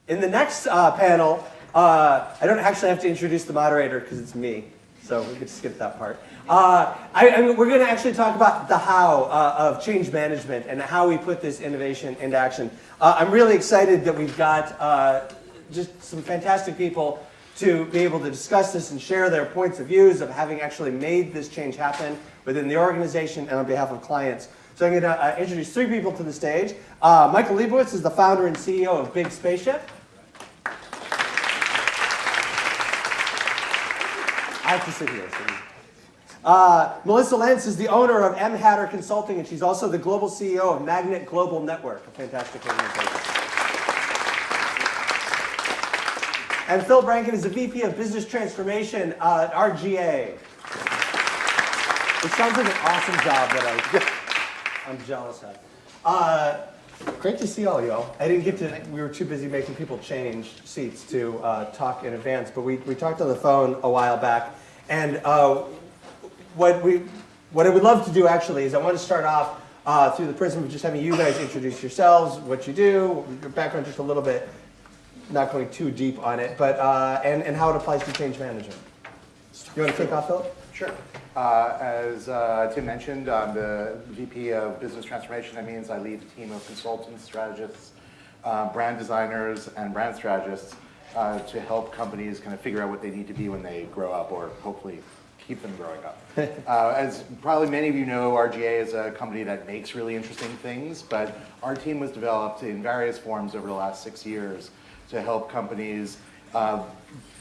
In the next panel, I don't actually have to introduce the moderator because it's me, so we can skip that part. We're going to actually talk about the how of change management and how we put this innovation into action. I'm really excited that we've got just some fantastic people to be able to discuss this and share their points of views of having actually made this change happen within the organization and on behalf of clients. So I'm going to introduce three people to the stage. Michael Lebowitz is the founder and CEO of Big Spaceship. I have to sit here. Melissa Lentz is the owner of M.Hatter Consulting, and she's also the global CEO of Magnet Global Network, a fantastic organization. And Philip Rackin is the VP of Business Transformation at RGA. It sounds like an awesome job that I'm jealous of. Great to see all y'all. I didn't get to, we were too busy making people change seats to talk in advance, but we talked on the phone a while back. And what I would love to do actually is I want to start off through the prism of just having you guys introduce yourselves, what you do, your background just a little bit, not going too deep on it, but and how it applies to change management. You want to kick off, Philip? Sure. As Tim mentioned, I'm the VP of Business Transformation. That means I lead a team of consultants, strategists, brand designers, and brand strategists to help companies kind of figure out what they need to be when they grow up, or hopefully keep them growing up. As probably many of you know, RGA is a company that makes really interesting things, but our team was developed in various forms over the last 6 years to help companies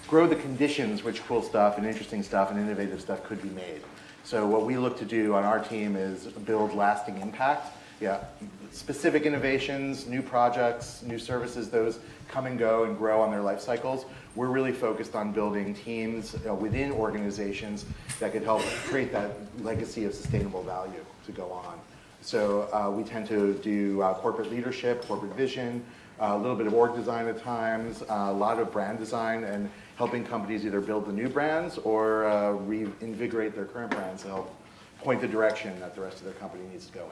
grow the conditions which cool stuff and interesting stuff and innovative stuff could be made. So what we look to do on our team is build lasting impact. Yeah, specific innovations, new projects, new services, those come and go and grow on their life cycles. We're really focused on building teams within organizations that could help create that legacy of sustainable value to go on. So we tend to do corporate leadership, corporate vision, a little bit of org design at times, a lot of brand design, and helping companies either build the new brands or reinvigorate their current brands to help point the direction that the rest of their company needs to go in.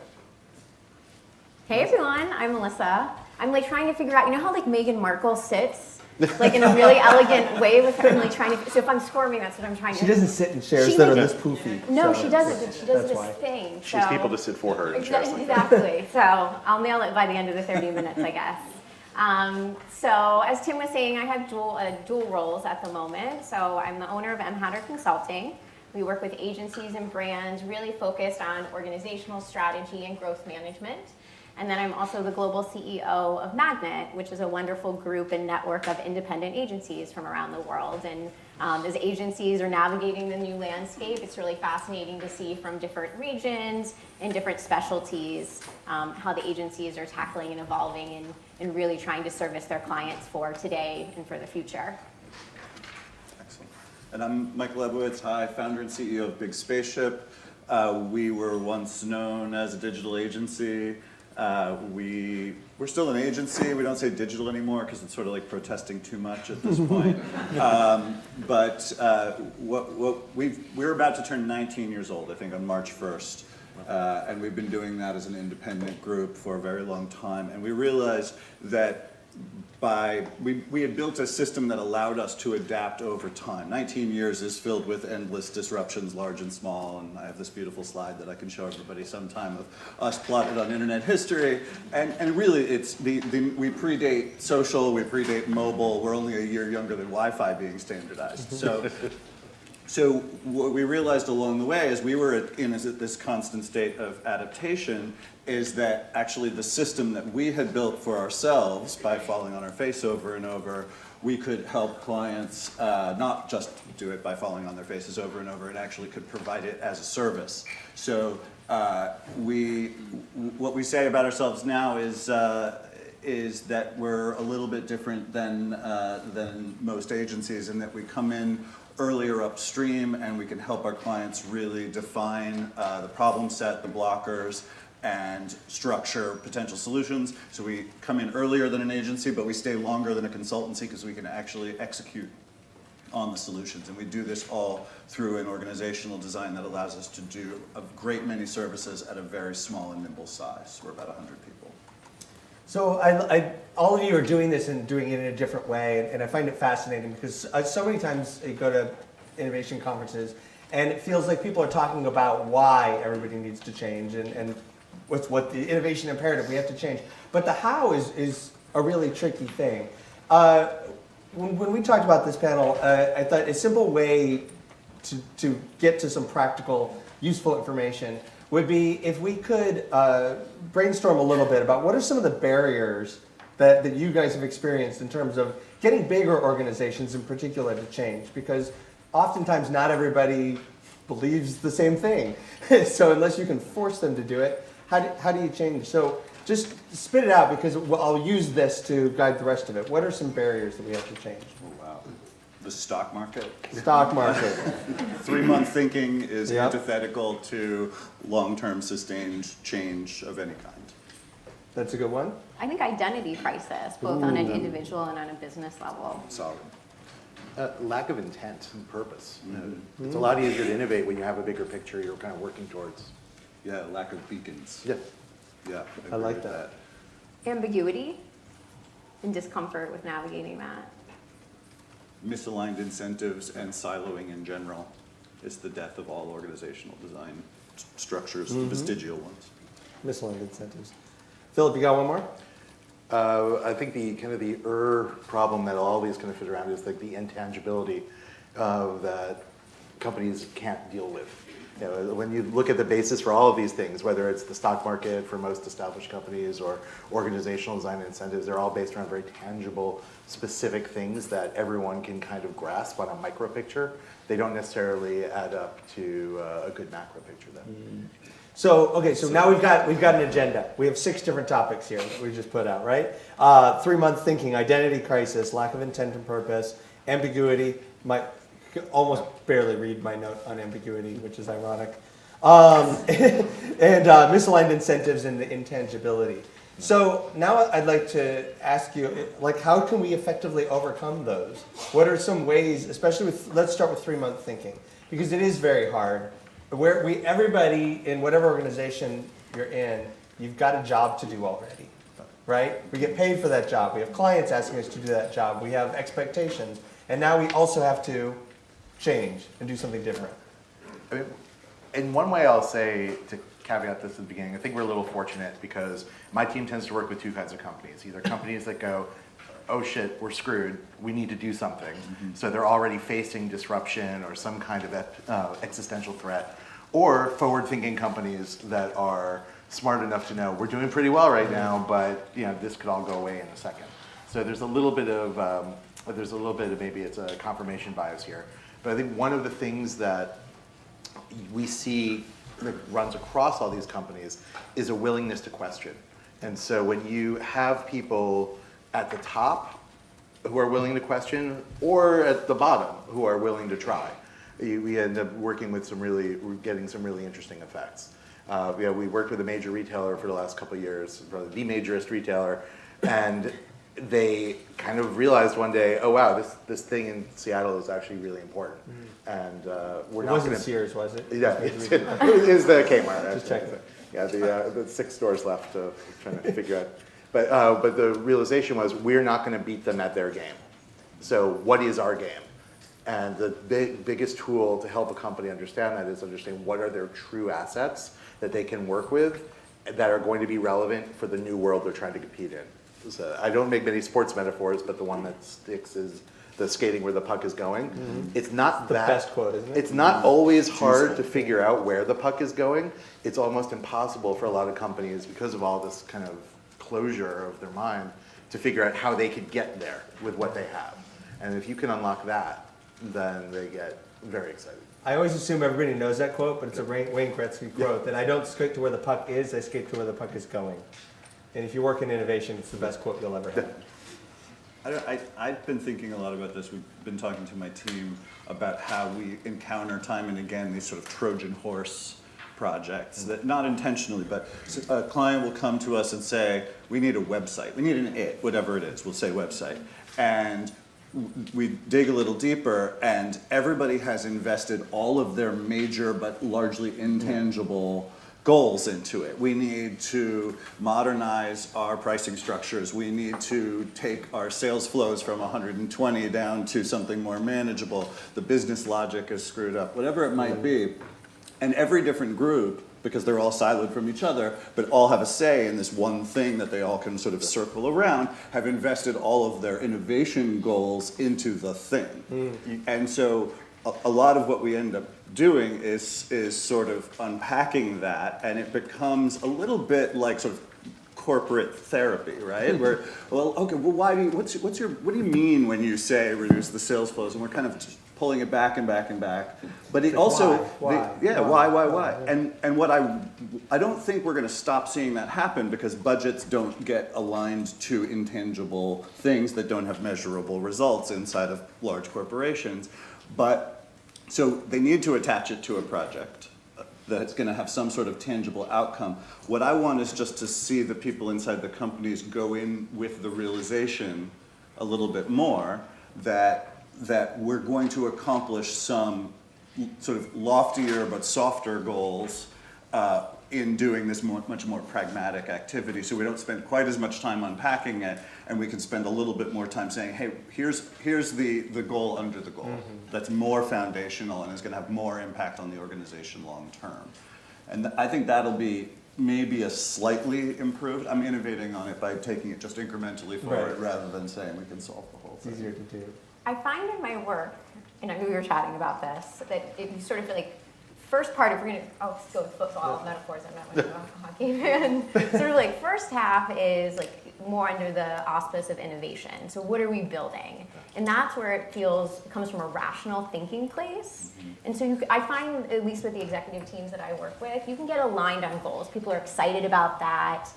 Hey everyone, I'm Melissa. I'm like trying to figure out, you know how like Meghan Markle sits like in a really elegant way with her, I'm like trying to, so if I'm squirming, that's what I'm trying to do. She doesn't sit in chairs that are this poofy. No, so she doesn't, but she does this why. thing. She has people to sit for her in chairs like that. Exactly, so I'll nail it by the end of the 30 minutes, I guess. So as Tim was saying, I have dual roles at the moment. So I'm the owner of M.Hatter Consulting. We work with agencies and brands really focused on organizational strategy and growth management. And then I'm also the global CEO of Magnet, which is a wonderful group and network of independent agencies from around the world. And as agencies are navigating the new landscape, it's really fascinating to see from different regions and different specialties how the agencies are tackling and evolving and really trying to service their clients for today and for the future. Excellent. And I'm Michael Lebowitz, hi, founder and CEO of Big Spaceship. We were once known as a digital agency. We're still an agency. We don't say digital anymore because it's sort of like protesting too much at this point. We're about to turn 19 years old, I think, on March 1st. And we've been doing that as an independent group for a very long time. And we realized that we had built a system that allowed us to adapt over time. 19 years is filled with endless disruptions, large and small, and I have this beautiful slide that I can show everybody sometime of us plotted on internet history. And really, it's we predate social, we predate mobile. We're only a year younger than Wi-Fi being standardized. So what we realized along the way as we were in this constant state of adaptation is that actually the system that we had built for ourselves by falling on our face over and over, we could help clients not just do it by falling on their faces over and over, it actually could provide it as a service. So what we say about ourselves now is that we're a little bit different than most agencies in that we come in earlier upstream and we can help our clients really define the problem set, the blockers, and structure potential solutions. So we come in earlier than an agency, but we stay longer than a consultancy because we can actually execute on the solutions. And we do this all through an organizational design that allows us to do a great many services at a very small and nimble size. We're about 100 people. So all of you are doing this and doing it in a different way, and I find it fascinating because so many times you go to innovation conferences, and it feels like people are talking about why everybody needs to change and what the innovation imperative we have to change. But the how is a really tricky thing. When we talked about this panel, I thought a simple way to get to some practical, useful information would be if we could brainstorm a little bit about what are some of the barriers that you guys have experienced in terms of getting bigger organizations in particular to change, because oftentimes not everybody believes the same thing. So unless you can force them to do it, how do you change? So just spit it out, because I'll use this to guide the rest of it. What are some barriers that we have to change? Oh, wow. The stock market. Stock market. 3-month thinking is Yep. antithetical to long-term sustained change of any kind. That's a good one. I think identity crisis, both on an individual and on a business level. Solid. Lack of intent and purpose. It's a lot easier to innovate when you have a bigger picture you're kind of working towards. Yeah, lack of beacons. Yeah. Yeah, I agree like with that. Ambiguity and discomfort with navigating that. Misaligned incentives and siloing in general is the death of all organizational design structures, vestigial ones. Misaligned incentives. Philip, you got one more? I think the problem that all these kind of fit around is like the intangibility that companies can't deal with. You know, when you look at the basis for all of these things, whether it's the stock market for most established companies or organizational design incentives, they're all based around very tangible, specific things that everyone can kind of grasp on a micro picture. They don't necessarily add up to a good macro picture then. So, okay, so now we've got an agenda. We have 6 different topics here that we just put out, right? 3-month thinking, identity crisis, lack of intent and purpose, ambiguity. Almost barely read my note on ambiguity, which is ironic. And misaligned incentives and the intangibility. So now I'd like to ask you, like, how can we effectively overcome those? What are some ways, especially let's start with 3-month thinking, because it is very hard. Everybody in whatever organization you're in, you've got a job to do already, right? We get paid for that job. We have clients asking us to do that job. We have expectations. And now we also have to change and do something different. I mean, in one way I'll say, to caveat this at the beginning, I think we're a little fortunate because my team tends to work with 2 kinds of companies. Either companies that go, oh shit, we're screwed, we need to do something. So they're already facing disruption or some kind of existential threat. Or forward-thinking companies that are smart enough to know we're doing pretty well right now, but this could all go away in a second. So there's a little bit of maybe it's a confirmation bias here. But I think one of the things that we see that runs across all these companies is a willingness to question. And so when you have people at the top who are willing to question, or at the bottom who are willing to try, we end up working with getting some really interesting effects. We worked with a major retailer for the last couple of years, probably the majorest retailer, and they kind of realized one day, oh wow, this thing in Seattle is actually really important, and we're It not wasn't going to. Sears, was it? Yeah, it is the Kmart. Just checking. Yeah, the 6 stores left, trying to figure out. But the realization was we're not going to beat them at their game. So what is our game? And the biggest tool to help a company understand that is understand what are their true assets that they can work with that are going to be relevant for the new world they're trying to compete in. So I don't make many sports metaphors, but the one that sticks is the skating where the puck is going. It's not The best quote, isn't it? It's not always hard to figure out where the puck is going. It's almost impossible for a lot of companies, because of all this kind of closure of their mind, to figure out how they could get there with what they have. And if you can unlock that, then they get very excited. I always assume everybody knows that quote, but it's a Wayne Gretzky quote, that I don't skate to where the puck is, I skate to where the puck is going. And if you work in innovation, it's the best quote you'll ever have. I've been thinking a lot about this. We've been talking to my team about how we encounter time and again these sort of Trojan horse projects that, not intentionally, but a client will come to us and say, we need a website. We need an whatever it is, we'll say website. And we dig a little deeper, and everybody has invested all of their major but largely intangible goals into it. We need to modernize our pricing structures. We need to take our sales flows from 120 down to something more manageable. The business logic is screwed up, whatever it might be. And every different group, because they're all siloed from each other, but all have a say in this one thing that they all can sort of circle around, have invested all of their innovation goals into the thing. And so a lot of what we end up doing is sort of unpacking that, and it becomes a little bit like sort of corporate therapy, right? Where, well, okay, well, what do you mean when you say reduce the sales flows? And we're kind of just pulling it back and back and back. But it also, why? And what I don't think we're going to stop seeing that happen, because budgets don't get aligned to intangible things that don't have measurable results inside of large corporations. But so they need to attach it to a project that's going to have some sort of tangible outcome. What I want is just to see the people inside the companies go in with the realization a little bit more that we're going to accomplish some sort of loftier but softer goals in doing this much more pragmatic activity. So we don't spend quite as much time unpacking it, and we can spend a little bit more time saying, hey, here's the goal under the goal that's more foundational and is going to have more impact on the organization long term. And I think that'll be maybe a slightly improved. I'm innovating on it by taking it just incrementally forward rather than saying we can solve the whole thing. It's easier to do. I find in my work, and I know we were chatting about this, that you sort of feel like, first part, if we're going to go with football metaphors, I'm not much of a hockey fan. Sort of like first half is like more under the auspice of innovation. So what are we building? And that's where it comes from a rational thinking place. And so I find, at least with the executive teams that I work with, you can get aligned on goals. People are excited about that.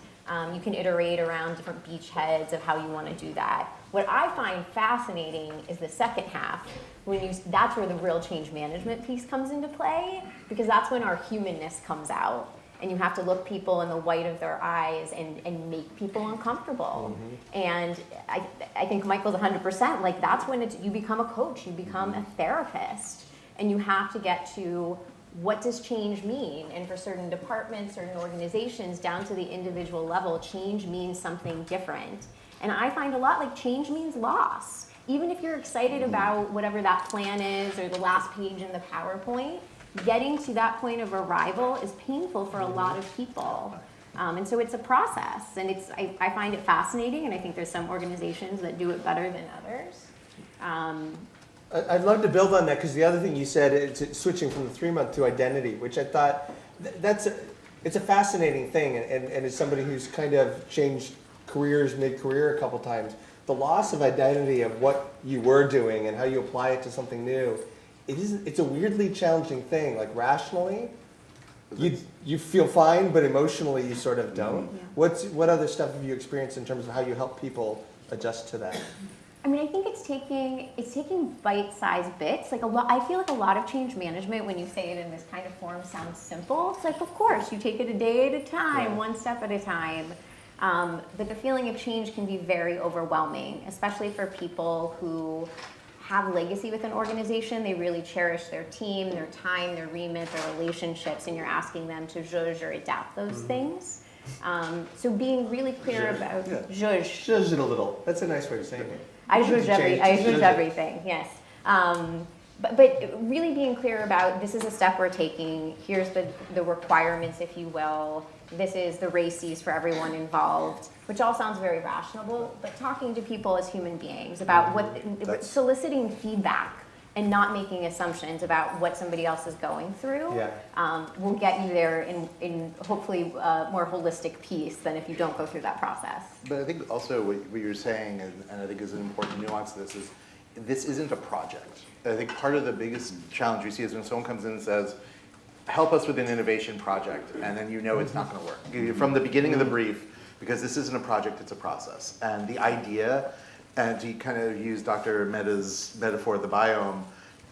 You can iterate around different beachheads of how you want to do that. What I find fascinating is the second half, that's where the real change management piece comes into play, because that's when our humanness comes out, and you have to look people in the white of their eyes and make people uncomfortable. And I think Michael's 100%, like that's when you become a coach, you become a therapist, and you have to get to what does change mean? And for certain departments, certain organizations, down to the individual level, change means something different. And I find a lot like change means loss. Even if you're excited about whatever that plan is or the last page in the PowerPoint, getting to that point of arrival is painful for a lot of people. And so it's a process, and I find it fascinating, and I think there's some organizations that do it better than others. I'd love to build on that, because the other thing you said, it's switching from the 3-month to identity, which I thought it's a fascinating thing, and as somebody who's kind of changed careers mid-career a couple times, the loss of identity of what you were doing and how you apply it to something new, it's a weirdly challenging thing. Like rationally, you feel fine, but emotionally you sort of don't. Yeah. What other stuff have you experienced in terms of how you help people adjust to that? I mean, I think it's taking bite-sized bits. Like I feel like a lot of change management, when you say it in this kind of form, sounds simple. It's like, of course, you take it a day at a time, one step at a time. But the feeling of change can be very overwhelming, especially for people who have legacy with an organization. They really cherish their team, their time, their remit, their relationships, and you're asking them to zhuzh or adapt those things. So being really clear about zhuzh. Zhuzh it a little. That's a nice way of saying it. I zhuzh everything, yes. But really being clear about, this is a step we're taking, here's the requirements, if you will, this is the races for everyone involved, which all sounds very rational, but talking to people as human beings about soliciting feedback and not making assumptions about what somebody else is going through will get you there in hopefully a more holistic piece than if you don't go through that process. But I think also what you're saying, and I think is an important nuance to this isn't a project. I think part of the biggest challenge we see is when someone comes in and says, help us with an innovation project, and then you know it's not going to work. From the beginning of the brief, because this isn't a project, it's a process. And the idea, and to kind of use Dr. Mehta's metaphor of the biome,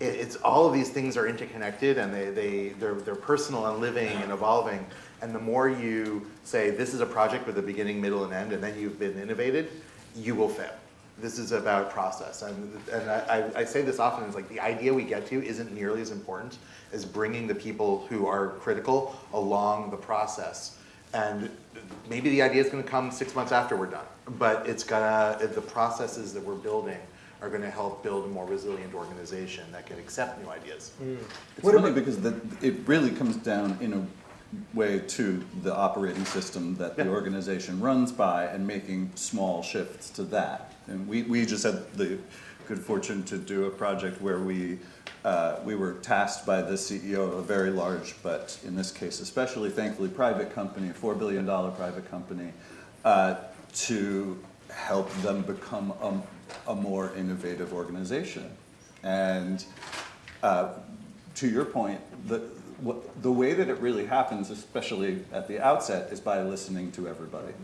it's all of these things are interconnected, and they're personal and living and evolving. And the more you say, this is a project with a beginning, middle, and end, and then you've been innovated, you will fail. This is about process. And I say this often, is like the idea we get to isn't nearly as important as bringing the people who are critical along the process. And maybe the idea is going to come 6 months after we're done, but the processes that we're building are going to help build a more resilient organization that can accept new ideas. It's funny because it really comes down in a way to the operating system that the organization runs by and making small shifts to that. And we just had the good fortune to do a project where we were tasked by the CEO of a very large, but in this case especially, thankfully, private company, a $4 billion private company, to help them become a more innovative organization. And to your point, the way that it really happens, especially at the outset, is by listening to everybody.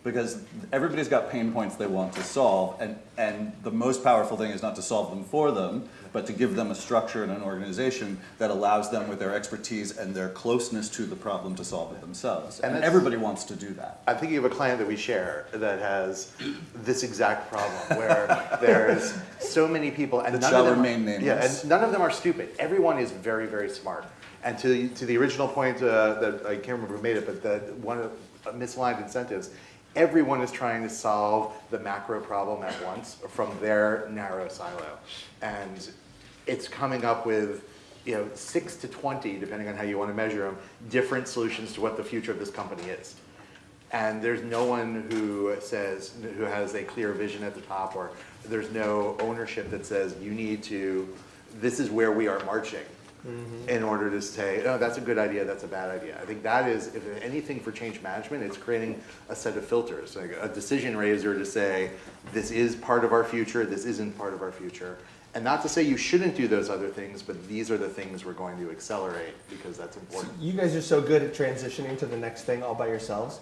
Because everybody's got pain points they want to solve, and the most powerful thing is not to solve them for them, but to give them a structure and an organization that allows them with their expertise and their closeness to the problem to solve it themselves. And everybody wants to do that. I'm thinking of a client that we share that has this exact problem, where there's so many people, and That shall remain nameless. Yeah, and none of them are stupid. Everyone is very, very smart. And to the original point that I can't remember who made it, but that one of misaligned incentives, everyone is trying to solve the macro problem at once from their narrow silo. And it's coming up with 6 to 20, depending on how you want to measure them, different solutions to what the future of this company is. And there's no one who has a clear vision at the top, or there's no ownership that says this is where we are marching. In order to say, oh, that's a good idea, that's a bad idea. I think that is, if anything for change management, it's creating a set of filters, like a decision raiser to say, this is part of our future, this isn't part of our future. And not to say you shouldn't do those other things, but these are the things we're going to accelerate because that's important. You guys are so good at transitioning to the next thing all by yourselves.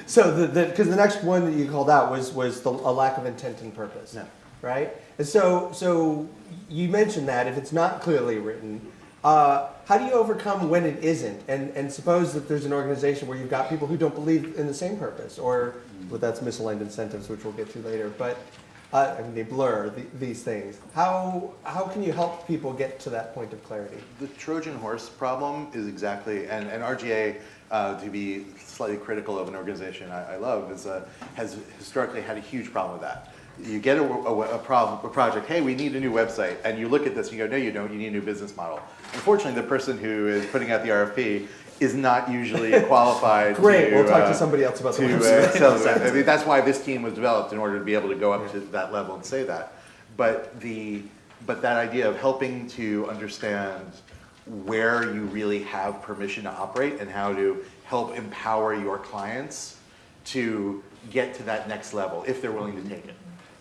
So, because the next one that you called out was a lack of intent and purpose. Yeah. Right? And so you mentioned that if it's not clearly written, how do you overcome when it isn't? And suppose that there's an organization where you've got people who don't believe in the same purpose, or well, that's misaligned incentives, which we'll get to later. But they blur these things. How can you help people get to that point of clarity? The Trojan horse problem is exactly, and RGA, to be slightly critical of an organization I love, has historically had a huge problem with that. You get a project, hey, we need a new website, and you look at this and you go, no, you don't, you need a new business model. Unfortunately, the person who is putting out the RFP is not usually qualified. Great, we'll talk to somebody else about the website. I mean, that's why this team was developed, in order to be able to go up to that level and say that. But that idea of helping to understand where you really have permission to operate and how to help empower your clients to get to that next level if they're willing to take it.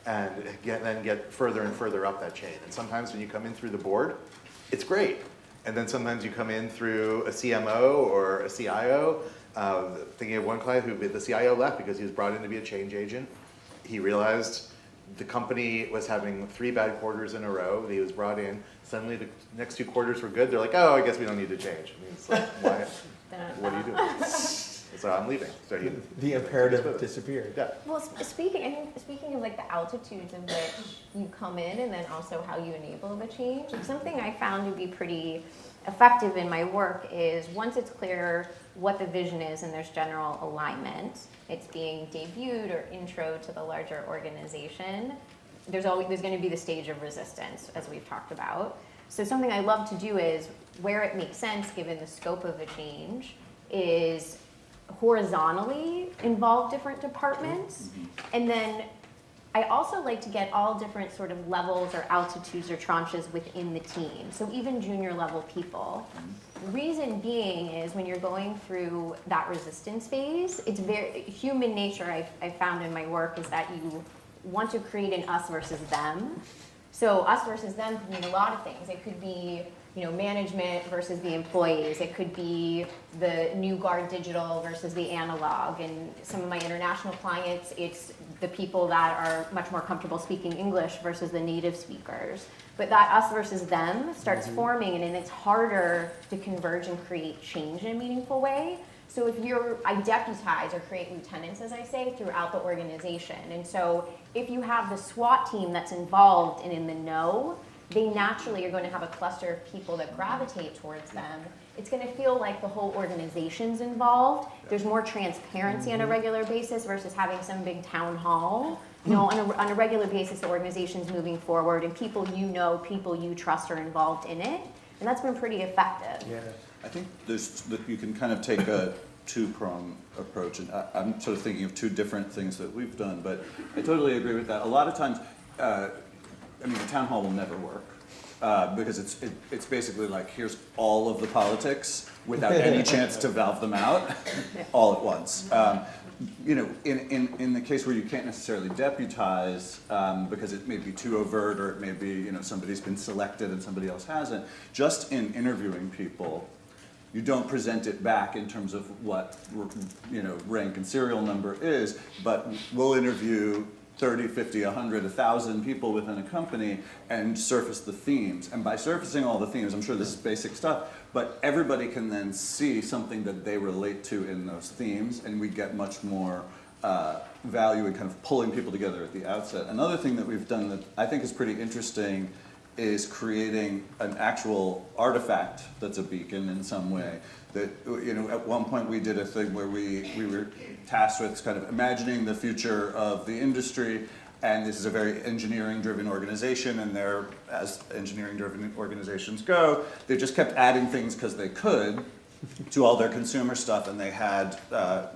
And then get further and further up that chain. And sometimes when you come in through the board, it's great. And then sometimes you come in through a CMO or a CIO. Thinking of one client who the CIO left because he was brought in to be a change agent. He realized the company was having 3 bad quarters in a row. He was brought in. Suddenly the next 2 quarters were good. They're like, oh, I guess we don't need to change. I mean, it's like, why? What are you doing? So I'm leaving. So the imperative disappeared. Yeah. Well, speaking of like the altitudes in which you come in, and then also how you enable the change, something I found to be pretty effective in my work is once it's clear what the vision is and there's general alignment, it's being debuted or intro to the larger organization, there's going to be the stage of resistance, as we've talked about. So something I love to do is, where it makes sense given the scope of the change, is horizontally involve different departments. And then I also like to get all different sort of levels or altitudes or tranches within the team. So even junior level people. Reason being is when you're going through that resistance phase, it's very human nature I found in my work is that you want to create an us versus them. So us versus them could mean a lot of things. It could be management versus the employees. It could be the new guard digital versus the analog. And some of my international clients, it's the people that are much more comfortable speaking English versus the native speakers. But that us versus them starts forming, and it's harder to converge and create change in a meaningful way. So if I deputize or create lieutenants, as I say, throughout the organization. And so if you have the SWAT team that's involved and in the know, they naturally are going to have a cluster of people that gravitate towards them. It's going to feel like the whole organization's involved. There's more transparency on a regular basis versus having some big town hall. On a regular basis, the organization's moving forward, and people people you trust are involved in it. And that's been pretty effective. Yeah, I think you can kind of take a two-prong approach, and I'm sort of thinking of two different things that we've done, but I totally agree with that. A lot of times, the town hall will never work because it's basically like, here's all of the politics without any chance to valve them out all at once. In the case where you can't necessarily deputize because it may be too overt, or it may be somebody's been selected and somebody else hasn't, just in interviewing people, you don't present it back in terms of what rank and serial number is, but we'll interview 30, 50, 100, 1,000 people within a company and surface the themes. And by surfacing all the themes, I'm sure this is basic stuff, but everybody can then see something that they relate to in those themes, and we get much more value in kind of pulling people together at the outset. Another thing that we've done that I think is pretty interesting is creating an actual artifact that's a beacon in some way. That, at one point we did a thing where we were tasked with kind of imagining the future of the industry, and this is a very engineering-driven organization, and as engineering-driven organizations go, they just kept adding things because they could to all their consumer stuff, and they had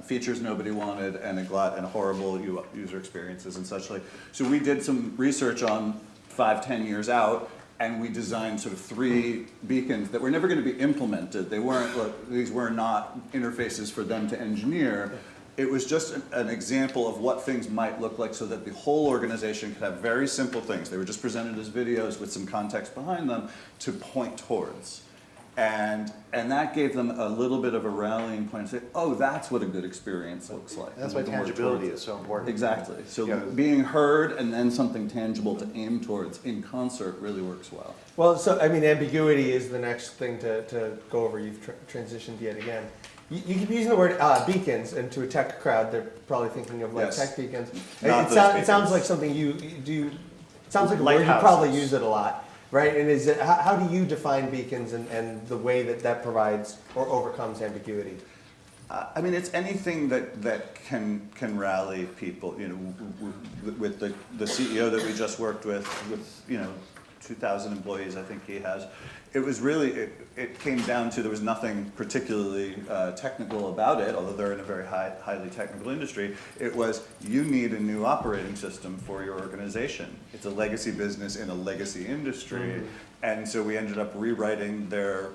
features nobody wanted and a horrible user experiences and such like. So we did some research on 5-10 years out, and we designed sort of 3 beacons that were never going to be implemented. These were not interfaces for them to engineer. It was just an example of what things might look like so that the whole organization could have very simple things. They were just presented as videos with some context behind them to point towards. And that gave them a little bit of a rallying point to say, oh, that's what a good experience looks like. That's why tangibility is so important. Exactly. So being heard and then something tangible to aim towards in concert really works well. Well, so ambiguity is the next thing to go over. You've transitioned yet again. You keep using the word beacons, and to a tech crowd, they're probably thinking of tech beacons. It sounds like something you do. It sounds like a word you probably use it a lot. Right, and how do you define beacons and the way that provides or overcomes ambiguity? It's anything that can rally people. With the CEO that we just worked with 2,000 employees, I think he has. It was really, it came down to, there was nothing particularly technical about it, although they're in a very highly technical industry. It was, you need a new operating system for your organization. It's a legacy business in a legacy industry. And so we ended up rewriting their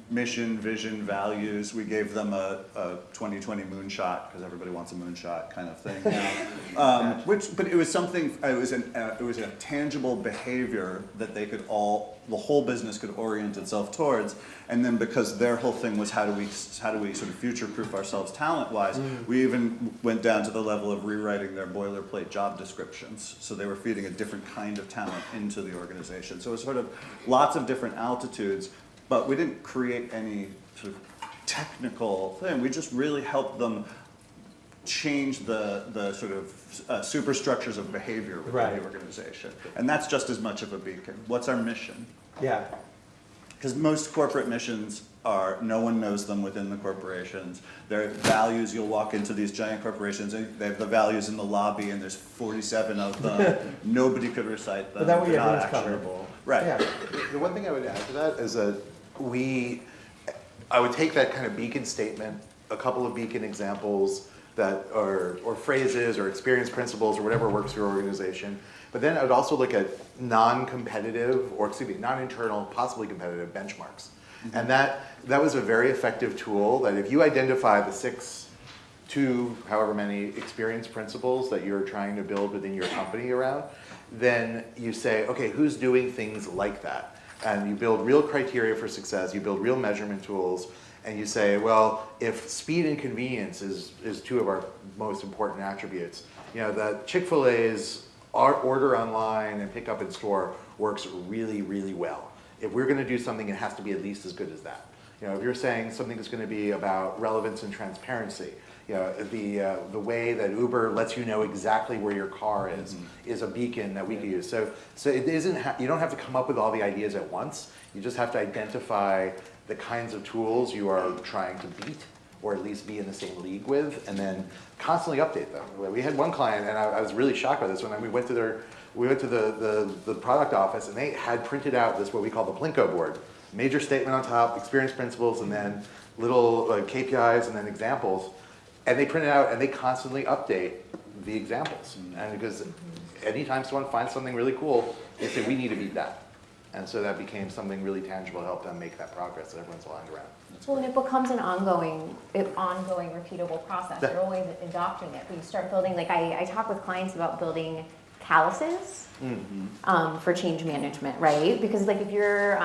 mission, vision, values. We gave them a 2020 moonshot, because everybody wants a moonshot kind of thing now. But it was something. It was a tangible behavior that the whole business could orient itself towards. And then because their whole thing was how do we sort of future-proof ourselves talent-wise, we even went down to the level of rewriting their boilerplate job descriptions. So they were feeding a different kind of talent into the organization. So it was sort of lots of different altitudes. But we didn't create any sort of technical thing. We just really helped them change the sort of superstructures of behavior within the organization. And that's just as much of a beacon. What's our mission? Yeah. Because most corporate missions no one knows them within the corporations. Their values, you'll walk into these giant corporations, and they have the values in the lobby, and there's 47 of them. Nobody could recite them. But that way they're not everyone's actionable. Right. Yeah. The one thing I would add to that is that I would take that kind of beacon statement, a couple of beacon examples that or phrases or experience principles or whatever works for your organization. But then I would also look at non-competitive, or non-internal, possibly competitive benchmarks. Mm-hmm. And that was a very effective tool that if you identify the 6 to however many experience principles that you're trying to build within your company around, then you say, okay, who's doing things like that? and you build real criteria for success, you build real measurement tools, and you say, well, if speed and convenience is two of our most important attributes, the Chick-fil-A's order online and pick up in store works really, really well. If we're going to do something, it has to be at least as good as that. If you're saying something that's going to be about relevance and transparency, the way that Uber lets you know exactly where your car is a beacon that we can use. So it isn't. You don't have to come up with all the ideas at once. You just have to identify the kinds of tools you are trying to beat, or at least be in the same league with, and then constantly update them. We had one client, and I was really shocked by this when we went to the product office, and they had printed out this what we call the Plinko board. Major statement on top, experience principles, and then little KPIs, and then examples. And they print it out, and they constantly update the examples. And because anytime someone finds something really cool, they say, we need to beat that. And so that became something really tangible to help them make that progress that everyone's aligned around. Well, and it becomes an ongoing, repeatable process. You're always adopting it. But you start building, like I talk with clients about building calluses for change management, right? Because like if you're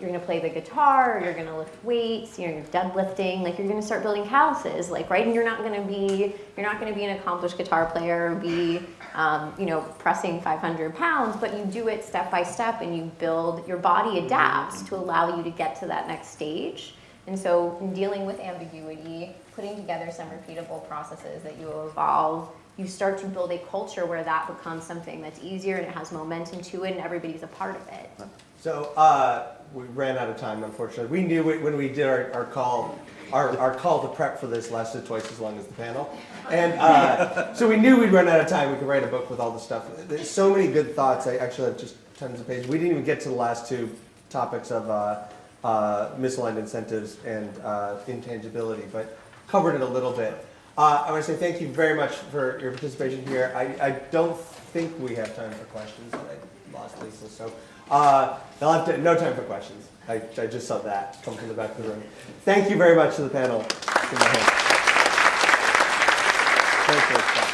going to play the guitar, or you're going to lift weights, you're deadlifting, like you're going to start building calluses, like right, and you're not going to be an accomplished guitar player or be pressing 500 pounds, but you do it step by step, and you build, your body adapts to allow you to get to that next stage. And so dealing with ambiguity, putting together some repeatable processes that you evolve, you start to build a culture where that becomes something that's easier and it has momentum to it and everybody's a part of it. So we ran out of time, unfortunately. We knew when we did our call to prep for this lasted twice as long as the panel. And so we knew we'd run out of time. We could write a book with all the stuff. There's so many good thoughts. I actually have just tons of pages. We didn't even get to the last two topics of misaligned incentives and intangibility, but covered it a little bit. I want to say thank you very much for your participation here. I don't think we have time for questions. I lost Lisa, so they'll have no time for questions. I just saw that come from the back of the room. Thank you very much to the panel. Give my hand. Thank you.